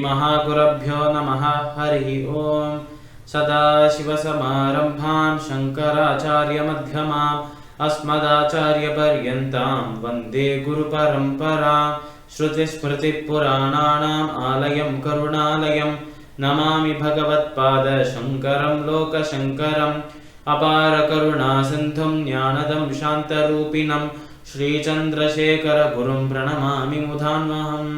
श्रीमहागुरुभ्यो नमः। हरिः ओम्। सदाशिवसमारम्भां शङ्कराचार्यमध्यमाम् अस्मदाचार्यपर्यन्तां वन्दे गुरुपरम्परां। श्रुतिस्मृतिपुराणानाम् आलयं करुणालयं नमामि भगवत्पादशङ्करं लोकशङ्करम्। अपारकरुणासिन्धुं ज्ञानदं शान्तरूपिणं श्रीचन्द्रशेखरगुरुं प्रणमामि मुधान्वहम्।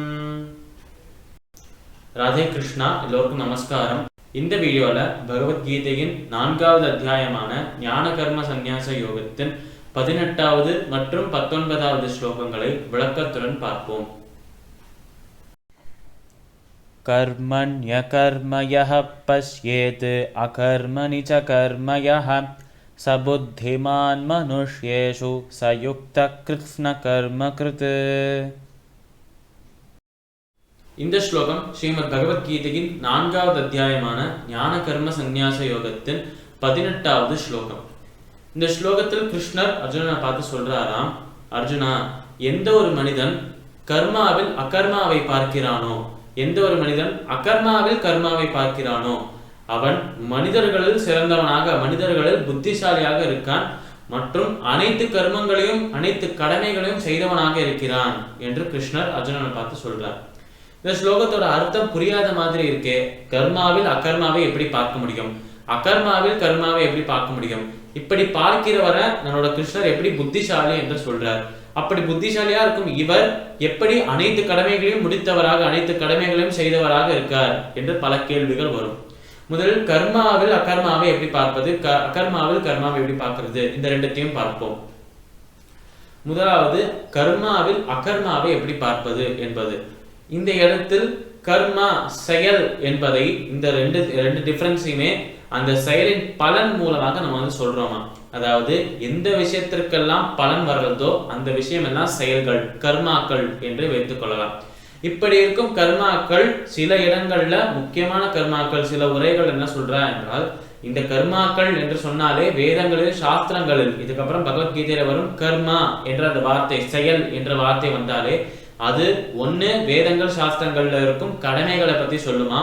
ராதே கிருஷ்ணா. எல்லோருக்கும் நமஸ்காரம். இந்த வீடியோவில் பகவத்கீதையின் 4வது அத்தியாயமான ஞான கர்ம சந்நியாச யோகத்தின் 18வது மற்றும் 19வது ஸ்லோகங்களை விளக்கத்துடன் பார்ப்போம். கர்மண்யகர்மயः பஷ்யேத் அகர்மணி ச கர்மயः ச புத்திமான் மனுஷ்யேஷு சயுக்தः கிருத்ஸ்ன கர்ம கிருத். இந்த ஸ்லோகம் ஸ்ரீமத் பகவத்கீதையின் 4வது அத்தியாயமான ஞான கர்ம சந்நியாச யோகத்தின் 18வது ஸ்லோகம். இந்த ஸ்லோகத்தில் கிருஷ்ணர் அர்ஜுனனை பார்த்து சொல்றாராம், அர்ஜுனா, எந்த ஒரு மனிதன் கர்மாவில் அகர்மாவை பார்க்கிறானோ, எந்த ஒரு மனிதன் அகர்மாவில் கர்மாவை பார்க்கிறானோ அவன் மனிதர்களில் சிறந்தவனாக, மனிதர்களில் புத்திசாலியாக இருக்கான் மற்றும் அனைத்து கர்மங்களையும் அனைத்து கடமைகளையும் செய்தவனாக இருக்கிறான் என்று கிருஷ்ணர் அர்ஜுனனை பார்த்து சொல்றார். இந்த ஸ்லோகத்தோட அர்த்தம் புரியாத மாதிரி இருக்கே. கர்மாவில் அகர்மாவை எப்படி பார்க்க முடியும், அகர்மாவில் கர்மாவை எப்படி பார்க்க முடியும், இப்படி பார்க்கிறவரை நம்மளோட கிருஷ்ணர் எப்படி புத்திசாலி என்று சொல்றார். அப்படி புத்திசாலியா இருக்கும் இவர் எப்படி அனைத்து கடமைகளையும் முடித்தவராக, அனைத்து கடமைகளையும் செய்தவராக இருக்கார் என்று பல கேள்விகள் வரும். முதலில் கர்மாவில் அகர்மாவை எப்படி பார்ப்பது, அகர்மாவில் கர்மாவை எப்படி பார்க்கிறது, இந்த ரெண்டுத்தையும் பார்ப்போம். முதலாவது கர்மாவில் அகர்மாவை எப்படி பார்ப்பது என்பது. இந்த இடத்தில் கர்மா செயல் என்பதை இந்த ரெண்டு டிஃபரன்ஸையுமே அந்த செயலின் பலன் மூலமாக நம்ம சொல்றோமா. அதாவது எந்த விஷயத்திற்கெல்லாம் பலன் வர்றதோ அந்த விஷயம் எல்லாம் செயல்கள், கர்மாக்கள் என்று வைத்துக் கொள்ளலாம். இப்படி இருக்கும் கர்மாக்கள் சில இடங்கள்ல முக்கியமான கர்மாக்கள், சில உரைகள் என்ன சொல்றா என்றால், இந்த கர்மாக்கள் என்று சொன்னாலே வேதங்களில் சாஸ்திரங்களில் இதுக்கப்புறம் பகவத்கீதையில வரும் கர்மா என்ற அந்த வார்த்தை, செயல் என்ற வார்த்தை வந்தாலே அது ஒண்ணு வேதங்கள் சாஸ்திரங்கள்ல இருக்கும் கடமைகளை பத்தி சொல்லுமா,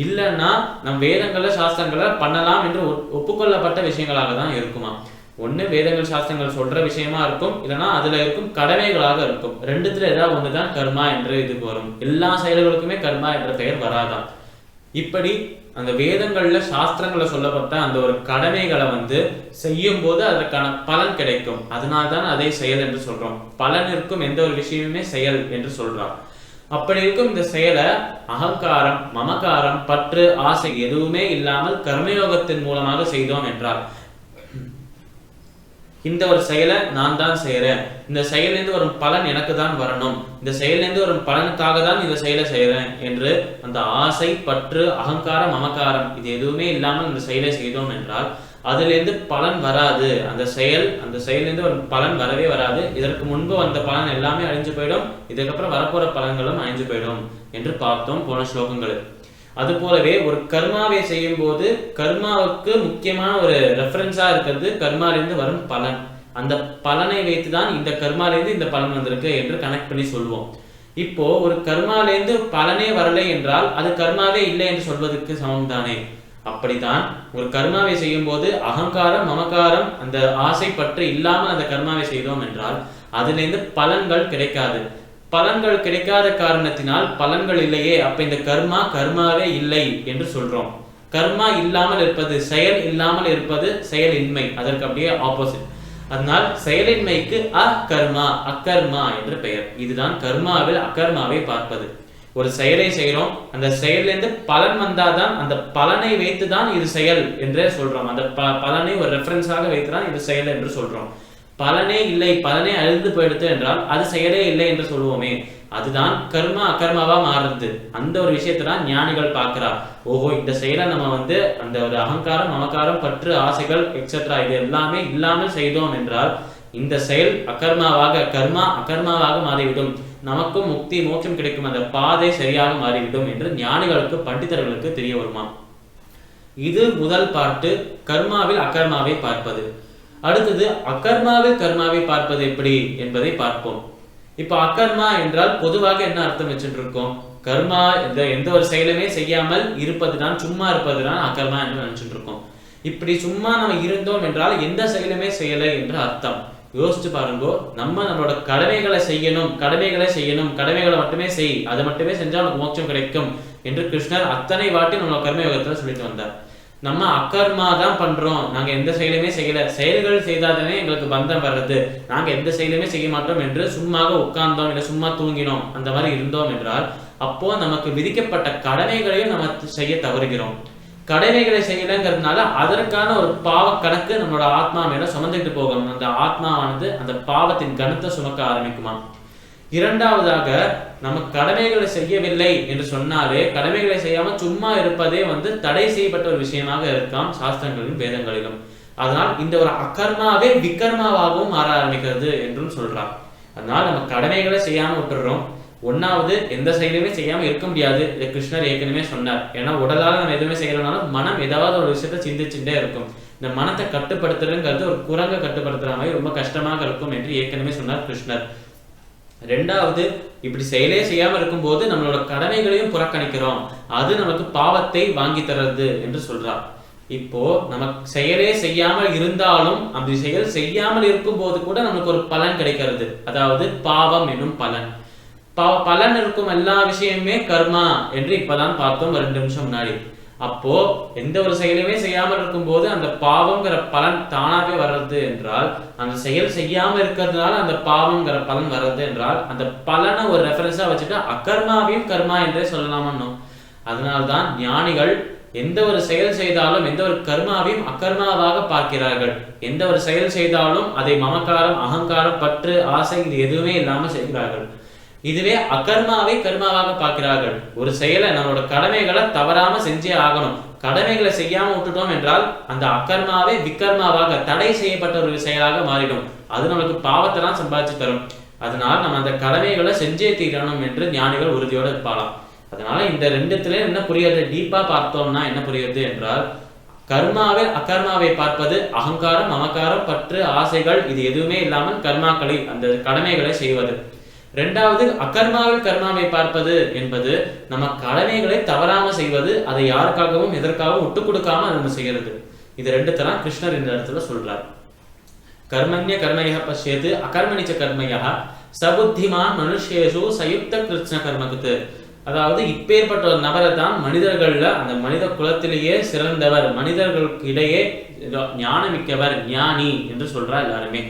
இல்லைன்னா நம் வேதங்கள்ல சாஸ்திரங்களை பண்ணலாம் என்று ஒப்புக்கொள்ளப்பட்ட விஷயங்களாக தான் இருக்குமா. ஒண்ணு வேதங்கள் சாஸ்திரங்கள் சொல்ற விஷயமா இருக்கும், இல்லைன்னா அதுல இருக்கும் கடமைகளாக இருக்கும். ரெண்டுத்துல ஏதாவது ஒண்ணுதான் கர்மா என்று இதுக்கு வரும். எல்லா செயல்களுக்குமே கர்மா என்ற பெயர் வராதான். இப்படி அந்த வேதங்கள்ல சாஸ்திரங்களை சொல்லப்பட்ட அந்த ஒரு கடமைகளை செய்யும் போது அதற்கான பலன் கிடைக்கும். அதனால்தான் அதை செயல் என்று சொல்றோம். பலன் இருக்கும் எந்த ஒரு விஷயமுமே செயல் என்று சொல்றோம். அப்படி இருக்கும் இந்த செயலை அகங்காரம், மமகாரம், பற்று, ஆசை எதுவுமே இல்லாமல் கர்மயோகத்தின் மூலமாக செய்தோம் என்றால், இந்த ஒரு செயலை நான் தான் செய்யறேன், இந்த செயலிருந்து வரும் பலன் எனக்கு தான் வரணும், இந்த செயலிருந்து வரும் பலனுக்காக தான் இந்த செயலை செய்யறேன் என்று அந்த ஆசை, பற்று, அகங்காரம், மமகாரம் இது எதுவுமே இல்லாமல் இந்த செயலை செய்தோம் என்றால் அதிலிருந்து பலன் வராது. அந்த செயலிருந்து ஒரு பலன் வரவே வராது. இதற்கு முன்பு வந்த பலன் எல்லாமே அழிஞ்சு போயிடும், இதுக்கப்புறம் வரப்போற பலன்களும் அழிஞ்சு போயிடும் என்று பார்த்தோம் போன ஸ்லோகங்கள். அது போலவே ஒரு கர்மாவை செய்யும் போது கர்மாவுக்கு முக்கியமான ஒரு ரெஃபரன்ஸா இருக்கிறது கர்மாலிருந்து வரும் பலன். அந்த பலனை வைத்துதான் இந்த கர்மாலேருந்து இந்த பலன் வந்திருக்கு என்று கனெக்ட் பண்ணி சொல்லுவோம். இப்போ ஒரு கர்மாலேருந்து பலனே வரலை என்றால் அது கர்மாவே இல்லை என்று சொல்வதற்கு சமம் தானே. அப்படித்தான் ஒரு கர்மாவை செய்யும் போது அகங்காரம், மமகாரம், அந்த ஆசை பற்று இல்லாமல் அந்த கர்மாவை செய்தோம் என்றால் அதிலிருந்து பலன்கள் கிடைக்காது. பலன்கள் கிடைக்காத காரணத்தினால் பலன்கள் இல்லையே, அப்ப இந்த கர்மாவே இல்லை என்று சொல்றோம். கர்மா இல்லாமல் இருப்பது, செயல் இல்லாமல் இருப்பது செயலின்மை, அதற்கு அப்படியே ஆப்போசிட். அதனால் செயலின்மைக்கு அகர்மா என்று பெயர். இதுதான் கர்மாவில் அகர்மாவை பார்ப்பது. ஒரு செயலை செய்யறோம், அந்த செயலிருந்து பலன் வந்தாதான் அந்த பலனை வைத்துதான் இது செயல் என்றே சொல்றோம். அந்த பலனை ஒரு ரெஃபரன்ஸாக வைத்துதான் இது செயல் என்று சொல்றோம். பலனே இல்லை, பலனே அழிந்து போயிடுது என்றால் அது செயலே இல்லை என்று சொல்லுவோமே, அதுதான் கர்மா அகர்மாவா மாறுறது. அந்த ஒரு விஷயத்தான் ஞானிகள் பார்க்கிறா. ஓஹோ, இந்த செயலை நம்ம அந்த ஒரு அகங்காரம், மமகாரம், பற்று, ஆசைகள் எக்ஸெட்ரா இது எல்லாமே இல்லாமல் செய்தோம் என்றால் இந்த செயல் கர்மா அகர்மாவாக மாறிவிடும், நமக்கும் முக்தி மோட்சம் கிடைக்கும், அந்த பாதை சரியாக மாறிவிடும் என்று ஞானிகளுக்கு, பண்டிதர்களுக்கு தெரிய வருமா. இது முதல் பாட்டு, கர்மாவில் அகர்மாவை பார்ப்பது. அடுத்தது அகர்மாவில் கர்மாவை பார்ப்பது எப்படி என்பதை பார்ப்போம். இப்போ அகர்மா என்றால் பொதுவாக என்ன அர்த்தம் வச்சுட்டு இருக்கோம்? கர்மா எந்த ஒரு செயலுமே செய்யாமல் இருப்பதுதான், சும்மா இருப்பதுதான் அகர்மா என்று நினைச்சிட்டு இருக்கோம். இப்படி சும்மா நம்ம இருந்தோம் என்றால் எந்த செயலுமே செய்யலை என்று அர்த்தம். யோசிச்சு பாருங்க, நம்மளோட கடமைகளை செய்யணும், கடமைகளை மட்டுமே செய், அதை மட்டுமே செஞ்சா நமக்கு மோட்சம் கிடைக்கும் என்று கிருஷ்ணர் அத்தனை வாட்டி நம்ம கர்மயோகத்துல சொல்லிட்டு வந்தார். நம்ம அகர்மா தான் பண்றோம், நாங்க எந்த செயலுமே செய்யல, செயல்கள் செய்தாதானே எங்களுக்கு பந்தம் வர்றது, நாங்க எந்த செயலுமே செய்ய மாட்டோம் என்று சும்மாக உட்கார்ந்தோம் இல்லை சும்மா தூங்கினோம் அந்த மாதிரி இருந்தோம் என்றால் அப்போ நமக்கு விதிக்கப்பட்ட கடமைகளையும் நம்ம செய்ய தவறுகிறோம். கடமைகளை செய்யலைங்கிறதுனால அதற்கான ஒரு பாவ கணக்கு நம்மளோட ஆத்மா மேல சுமந்துட்டு போகும். அந்த ஆத்மாவானது அந்த பாவத்தின் கணத்தை சுமக்க ஆரம்பிக்குமா. இரண்டாவதாக, நம்ம கடமைகளை செய்யவில்லை என்று சொன்னாலே, கடமைகளை செய்யாம சும்மா இருப்பதே தடை செய்யப்பட்ட ஒரு விஷயமாக இருக்காம் சாஸ்திரங்களிலும் வேதங்களிலும். அதனால் இந்த ஒரு அகர்மாவே விகர்மாவாகவும் மாற ஆரம்பிக்கிறது என்றும் சொல்றார். அதனால நம்ம கடமைகளை செய்யாம விட்டுறோம். ஒன்னாவது, எந்த செயலுமே செய்யாம இருக்க முடியாது, இதை கிருஷ்ணர் ஏற்கனவே சொன்னார். ஏன்னா உடலால நம்ம எதுவுமே செய்யறதுனாலும் மனம் ஏதாவது ஒரு விஷயத்த சிந்திச்சுட்டே இருக்கும். இந்த மனத்தை கட்டுப்படுத்துறதுங்கிறது ஒரு குரங்க கட்டுப்படுத்துற மாதிரி ரொம்ப கஷ்டமாக இருக்கும் என்று ஏற்கனவே சொன்னார் கிருஷ்ணர். ரெண்டாவது, இப்படி செயலே செய்யாம இருக்கும்போது நம்மளோட கடமைகளையும் புறக்கணிக்கிறோம், அது நமக்கு பாவத்தை வாங்கி தர்றது என்று சொல்றார். இப்போ நமக்கு செயலே செய்யாமல் இருந்தாலும் அப்படி செயல் செய்யாமல் இருக்கும் போது கூட நமக்கு ஒரு பலன் கிடைக்கிறது, அதாவது பாவம் என்னும் பலன். பலன் இருக்கும் எல்லா விஷயமே கர்மா என்று இப்பதான் பார்த்தோம் 2 நிமிஷம் முன்னாடி. அப்போ எந்த ஒரு செயலுமே செய்யாமல் இருக்கும் போது அந்த பாவம்ங்கிற பலன் தானாவே வர்றது என்றால், அந்த செயல் செய்யாம இருக்கிறதுனால அந்த பாவம்ங்கிற பலன் வர்றது என்றால், அந்த பலனை ஒரு ரெஃபரன்ஸா வச்சுட்டு அகர்மாவையும் கர்மா என்றே சொல்லலாமோ. அதனால்தான் ஞானிகள் எந்த ஒரு செயல் செய்தாலும் எந்த ஒரு கர்மாவையும் அகர்மாவாக பார்க்கிறார்கள். எந்த ஒரு செயல் செய்தாலும் அதை மமக்காரம், அகங்காரம், பற்று, ஆசை இது எதுவுமே இல்லாம செய்கிறார்கள். இதுவே அகர்மாவை கர்மாவாக பார்க்கிறார்கள். ஒரு செயலை, நம்மளோட கடமைகளை தவறாம செஞ்சே ஆகணும், கடமைகளை செய்யாம விட்டுட்டோம் என்றால் அந்த அகர்மாவே விகர்மாவாக தடை செய்யப்பட்ட ஒரு செயலாக மாறிடும். அது நமக்கு பாவத்தை தான் சம்பாதிச்சு தரும். அதனால் நம்ம அந்த கடமைகளை செஞ்சே தீரணும் என்று ஞானிகள் உறுதியோடு இருப்பாளாம். அதனால இந்த ரெண்டுத்துல என்ன புரியுது, டீப்பா பார்த்தோம்னா என்ன புரியுது என்றால், கர்மாவில் அகர்மாவை பார்ப்பது அகங்காரம், மமக்காரம், பற்று, ஆசைகள் இது எதுவுமே இல்லாமல் கர்மாக்களை, அந்த கடமைகளை செய்வது. ரெண்டாவது, அகர்மாவில் கர்மாவை பார்ப்பது என்பது நம்ம கடமைகளை தவறாம செய்வது, அதை யாருக்காகவும் எதற்காகவும் விட்டு கொடுக்காம நம்ம செய்யறது. இது ரெண்டு தரம் கிருஷ்ணர் இந்த இடத்துல சொல்றார். கர்மண்ய கர்மய பஷ்யது அகர்மணிச்ச கர்மயா சபுத்திமான் மனுஷேஷு சயுக்த கிருஷ்ண கர்மகுத்து. அதாவது இப்பேற்பட்ட ஒரு நபரை தான் மனிதர்கள்ல, அந்த மனித குலத்திலேயே சிறந்தவர், மனிதர்களுக்கு இடையே ஞானமிக்கவர், ஞானி என்று சொல்றார் எல்லாருமே.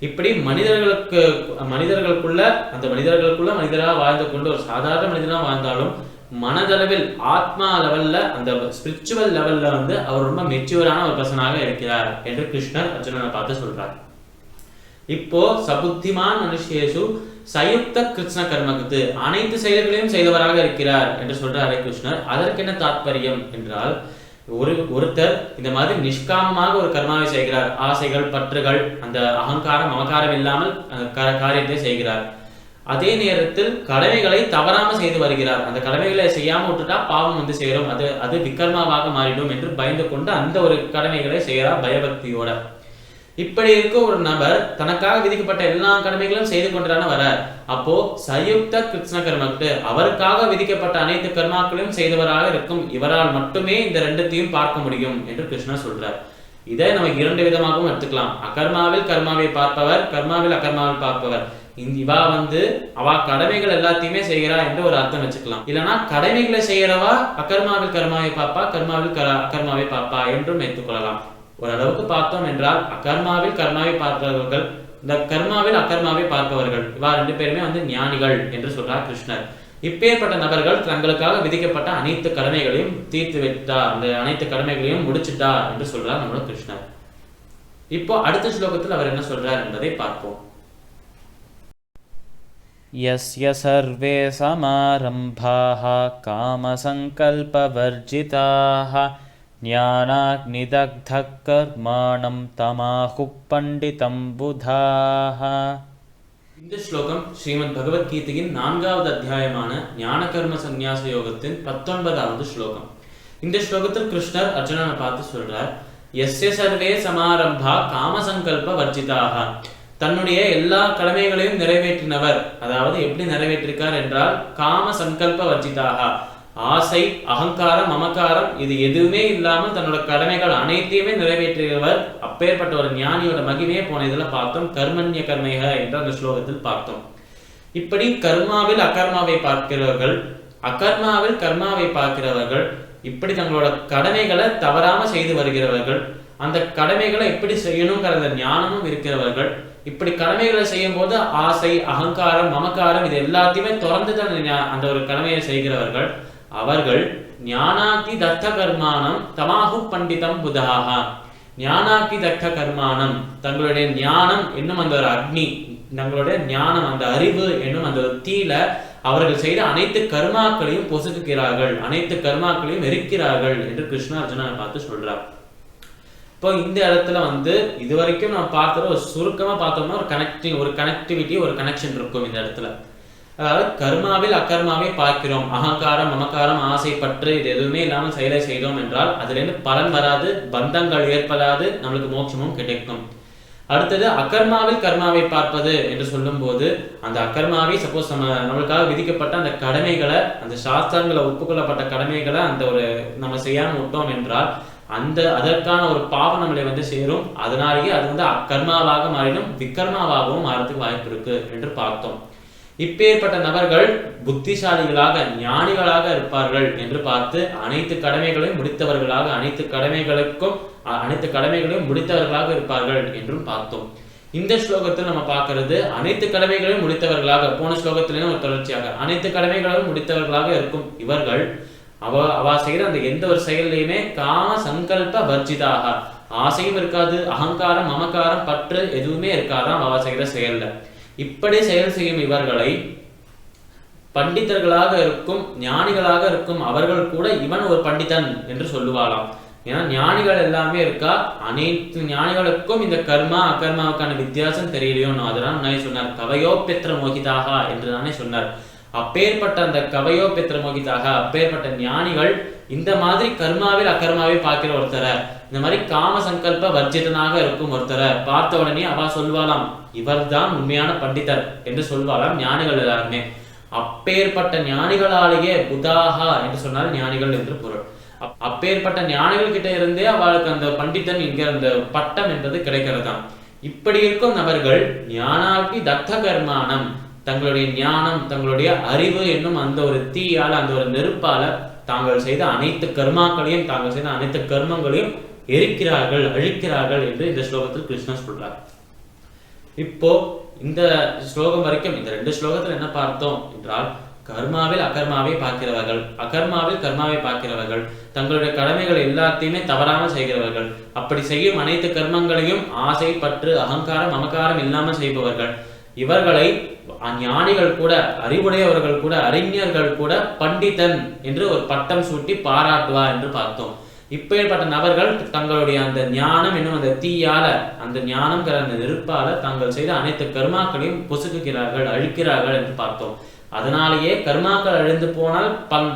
இப்படி மனிதர்களுக்குள்ள அந்த மனிதர்களுக்குள்ள மனிதராக வாழ்ந்து கொண்டு ஒரு சாதாரண மனிதனாக வாழ்ந்தாலும் மனதளவில் ஆத்மா லெவல்ல, அந்த ஸ்பிரிச்சுவல் லெவல்ல அவர் ரொம்ப மெச்சூரான ஒரு பர்சனாக இருக்கிறார் என்று கிருஷ்ணர் அர்ஜுனனை பார்த்து சொல்றார். இப்போ சபுத்திமான் மனுஷேஷு சயுக்த கிருஷ்ண கர்மகுத்து, அனைத்து செயல்களையும் செய்தவராக இருக்கிறார் என்று சொல்றாரு கிருஷ்ணர். அதற்கு என்ன தாற்பயம் என்றால், ஒருத்தர் இந்த மாதிரி நிஷ்காமமாக ஒரு கர்மாவை செய்கிறார், ஆசைகள், பற்றுகள், அந்த அகங்காரம், மமகாரம் இல்லாமல் காரியத்தை செய்கிறார். அதே நேரத்தில் கடமைகளை தவறாம செய்து வருகிறார். அந்த கடமைகளை செய்யாம விட்டுட்டா பாவம் சேரும், அது விகர்மாவாக மாறிடும் என்று பயந்து கொண்டு அந்த ஒரு கடமைகளை செய்கிறார் பயபக்தியோட. இப்படி இருக்க ஒரு நபர் தனக்காக விதிக்கப்பட்ட எல்லா கடமைகளும் செய்து கொண்டுதான வரார். அப்போ சயுக்த கிருஷ்ண கர்மக்கு, அவருக்காக விதிக்கப்பட்ட அனைத்து கர்மாக்களையும் செய்தவராக இருக்கும் இவரால் மட்டுமே இந்த ரெண்டுத்தையும் பார்க்க முடியும் என்று கிருஷ்ணர் சொல்றார். இதை நம்ம 2 விதமாகவும் எடுத்துக்கலாம். அகர்மாவில் கர்மாவை பார்ப்பவர், கர்மாவில் அகர்மாவில் பார்ப்பவர். இவா அவ கடமைகள் எல்லாத்தையுமே செய்கிறா என்று ஒரு அர்த்தம் வச்சுக்கலாம். இல்லைன்னா கடமைகளை செய்யறவா அகர்மாவில் கர்மாவை பாப்பா, கர்மாவில் அகர்மாவை பாப்பா என்றும் எடுத்துக்கொள்ளலாம். ஓரளவுக்கு பார்த்தோம் என்றால் அகர்மாவில் கர்மாவை பார்ப்பவர்கள், இந்த கர்மாவில் அகர்மாவை பார்ப்பவர்கள், இவா 2 பேருமே ஞானிகள் என்று சொல்றார் கிருஷ்ணர். இப்பேற்பட்ட நபர்கள் தங்களுக்காக விதிக்கப்பட்ட அனைத்து கடமைகளையும் தீர்த்து விட்டா, அந்த அனைத்து கடமைகளையும் முடிச்சுட்டா என்று சொல்றார் நம்மளோட கிருஷ்ணர். இப்போ அடுத்த ஸ்லோகத்தில் அவர் என்ன சொல்றார் என்பதை பார்ப்போம். யஸ்ய சர்வே சமாரம்பாஹ காமசங்கல்பவர்ஜிதாஹ ஞானாக்னிதக்தः கர்மாணம் தமாஹு பண்டிதம் புதாஹ. இந்த ஸ்லோகம் ஸ்ரீமத் பகவத்கீதையின் 4வது அத்தியாயமான ஞான கர்ம சந்நியாச யோகத்தின் 19வது ஸ்லோகம். இந்த ஸ்லோகத்தில் கிருஷ்ணர் அர்ஜுனனை பார்த்து சொல்றார், யஸ்ய சர்வே சமாரம்பா காமசங்கல்ப வர்ஜிதாக. தன்னுடைய எல்லா கடமைகளையும் நிறைவேற்றினவர். அதாவது எப்படி நிறைவேற்றிருக்கார் என்றால் காம சங்கல்ப வர்ஜிதாக, ஆசை அகங்காரம் மமக்காரம் இது எதுவுமே இல்லாமல் தன்னோட கடமைகள் அனைத்தையுமே நிறைவேற்றியவர். அப்பேற்பட்ட ஒரு ஞானியோட மகிமையை போன இதுல பார்த்தோம். கர்மண்ய கர்மைக என்ற அந்த ஸ்லோகத்தில் பார்த்தோம். இப்படி கர்மாவில் அகர்மாவை பார்க்கிறவர்கள், அகர்மாவில் கர்மாவை பார்க்கிறவர்கள், இப்படி தங்களோட கடமைகளை தவறாம செய்து வருகிறவர்கள், அந்த கடமைகளை எப்படி செய்யணுங்கிற ஞானமும் இருக்கிறவர்கள், இப்படி கடமைகளை செய்யும் போது ஆசை அகங்காரம் மமக்காரம் இது எல்லாத்தையுமே தொடர்ந்து அந்த ஒரு கடமையை செய்கிறவர்கள், அவர்கள் ஞானாக்கி தத்த கர்மானம் தமாஹு பண்டிதம் புதாக. ஞானாக்கி தத்த கர்மானம், தங்களுடைய ஞானம் என்னும் அந்த ஒரு அக்னி, தங்களுடைய ஞானம் அந்த அறிவு என்னும் அந்த ஒரு தீல அவர்கள் செய்த அனைத்து கர்மாக்களையும் பொசுக்குகிறார்கள், அனைத்து கர்மாக்களையும் எரிக்கிறார்கள் என்று கிருஷ்ண அர்ஜுனனை பார்த்து சொல்றார். இப்போ இந்த இடத்துல இதுவரைக்கும் நம்ம பார்த்தத ஒரு சுருக்கமா பார்த்தோம்னா ஒரு கனெக்டிவிட்டி ஒரு கனெக்ஷன் இருக்கும் இந்த இடத்துல. அதாவது கர்மாவில் அக்கர்மாவை பார்க்கிறோம், அகங்காரம் மமக்காரம் ஆசை பற்று இது எதுவுமே இல்லாமல் செயலை செய்தோம் என்றால் அதுல இருந்து பலன் வராது, பந்தங்கள் ஏற்படாது, நம்மளுக்கு மோட்சமும் கிடைக்கும். அடுத்தது அகர்மாவில் கர்மாவை பார்ப்பது என்று சொல்லும் போது அந்த அகர்மாவை சப்போஸ் நம்மளுக்காக விதிக்கப்பட்ட அந்த கடமைகளை, அந்த சாஸ்திரங்களை ஒப்புக்கொள்ளப்பட்ட கடமைகளை நம்ம செய்யாம விட்டோம் என்றால் அதற்கான ஒரு பாவம் நம்மளை சேரும். அதனாலேயே அது அக்கர்மாவாக மாறினும் விக்கர்மாவாகவும் மாறதுக்கு வாய்ப்பு இருக்கு என்று பார்த்தோம். இப்பேற்பட்ட நபர்கள் புத்திசாலிகளாக ஞானிகளாக இருப்பார்கள் என்று பார்த்து அனைத்து கடமைகளையும் முடித்தவர்களாக, அனைத்து கடமைகளையும் முடித்தவர்களாக இருப்பார்கள் என்றும் பார்த்தோம். இந்த ஸ்லோகத்தில் நம்ம பார்க்கிறது அனைத்து கடமைகளையும் முடித்தவர்களாக, போன ஸ்லோகத்திலேயும் ஒரு தொடர்ச்சியாக அனைத்து கடமைகளையும் முடித்தவர்களாக இருக்கும் இவர்கள் அவ செய்யற அந்த எந்த ஒரு செயலையுமே காம சங்கல்ப வர்ஜிதாக, ஆசையும் இருக்காது, அகங்காரம் மமக்காரம் பற்று எதுவுமே இருக்காதான் அவ செய்யற செயல்ல. இப்படி செயல் செய்யும் இவர்களை பண்டிதர்களாக இருக்கும் ஞானிகளாக இருக்கும் அவர்கள் கூட இவன் ஒரு பண்டிதன் என்று சொல்லுவாளாம். ஏன்னா ஞானிகள் எல்லாமே இருக்கா, அனைத்து ஞானிகளுக்கும் இந்த கர்மா அகர்மாவுக்கான வித்தியாசம் தெரியலையோ. அதெல்லாம் நான் சொன்னார் கவையோ பெற்ற மோகிதாக என்று நானே சொன்னார். அப்பேற்பட்ட அந்த கவையோ பெற்ற மோகிதாக அப்பேற்பட்ட ஞானிகள் இந்த மாதிரி கர்மாவில் அகர்மாவை பார்க்கிற ஒருத்தரை, இந்த மாதிரி காம சங்கல்ப வர்ஜிதனாக இருக்கும் ஒருத்தரை பார்த்த உடனே அவ சொல்வாளாம் இவர் தான் உண்மையான பண்டிதர் என்று சொல்வாளாம் ஞானிகள் எல்லாருமே. அப்பேற்பட்ட ஞானிகளாலேயே புதாகா என்று சொன்னால் ஞானிகள் என்று பொருள். அப்பேற்பட்ட ஞானிகள் கிட்ட இருந்தே அவளுக்கு அந்த பண்டிதன் என்கிற அந்த பட்டம் என்பது கிடைக்கிறதாம். இப்படி இருக்கும் நபர்கள் ஞானாக்கி தத்த கர்மானம், தங்களுடைய ஞானம் தங்களுடைய அறிவு என்னும் அந்த ஒரு தீயால அந்த ஒரு நெருப்பால தாங்கள் செய்த அனைத்து கர்மாக்களையும் தாங்கள் செய்த அனைத்து கர்மங்களையும் எரிக்கிறார்கள் அழிக்கிறார்கள் என்று இந்த ஸ்லோகத்தில் கிருஷ்ணன் சொல்றார். இப்போ இந்த ஸ்லோகம் வரைக்கும் இந்த 2 ஸ்லோகத்தில் என்ன பார்த்தோம் என்றால் கர்மாவில் அகர்மாவை பார்க்கிறவர்கள், அகர்மாவில் கர்மாவை பார்க்கிறவர்கள், தங்களுடைய கடமைகள் எல்லாத்தையுமே தவறாமல் செய்கிறவர்கள், அப்படி செய்யும் அனைத்து கர்மங்களையும் ஆசை பற்று அகங்காரம் மமக்காரம் இல்லாமல் செய்பவர்கள், இவர்களை ஞானிகள் கூட அறிவுடையவர்கள் கூட அறிஞர்கள் கூட பண்டிதன் என்று ஒரு பட்டம் சூட்டி பாராட்டுவா என்று பார்த்தோம். இப்பேற்பட்ட நபர்கள் தங்களுடைய அந்த ஞானம் என்னும் அந்த தீயால அந்த ஞானம்ங்கிற அந்த நெருப்பால தாங்கள் செய்த அனைத்து கர்மாக்களையும் பொசுக்குகிறார்கள் அழிக்கிறார்கள் என்று பார்த்தோம். அதனாலேயே கர்மாக்கள் அழிந்து போனால்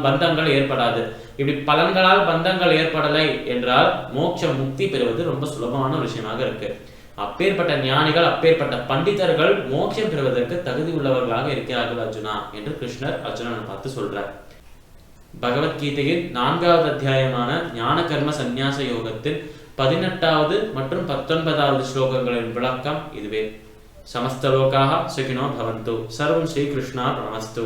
பந்தங்கள் ஏற்படாது. இப்படி பலன்களால் பந்தங்கள் ஏற்படலை என்றால் மோட்ச முக்தி பெறுவது ரொம்ப சுலபமான ஒரு விஷயமாக இருக்கு. அப்பேற்பட்ட ஞானிகள் அப்பேற்பட்ட பண்டிதர்கள் மோட்சம் பெறுவதற்கு தகுதி உள்ளவர்களாக இருக்கிறார்கள் அர்ஜுனா என்று கிருஷ்ணர் அர்ஜுனனை பார்த்து சொல்றார். பகவத்கீதையின் 4வது அத்தியாயமான ஞான கர்ம சந்நியாச யோகத்தின் 18வது மற்றும் 19வது ஸ்லோகங்களின் விளக்கம் இதுவே. சமஸ்த லோகாஹ சுகினோ பவந்து. சர்வம் ஸ்ரீ கிருஷ்ணார்ப்பணமஸ்து.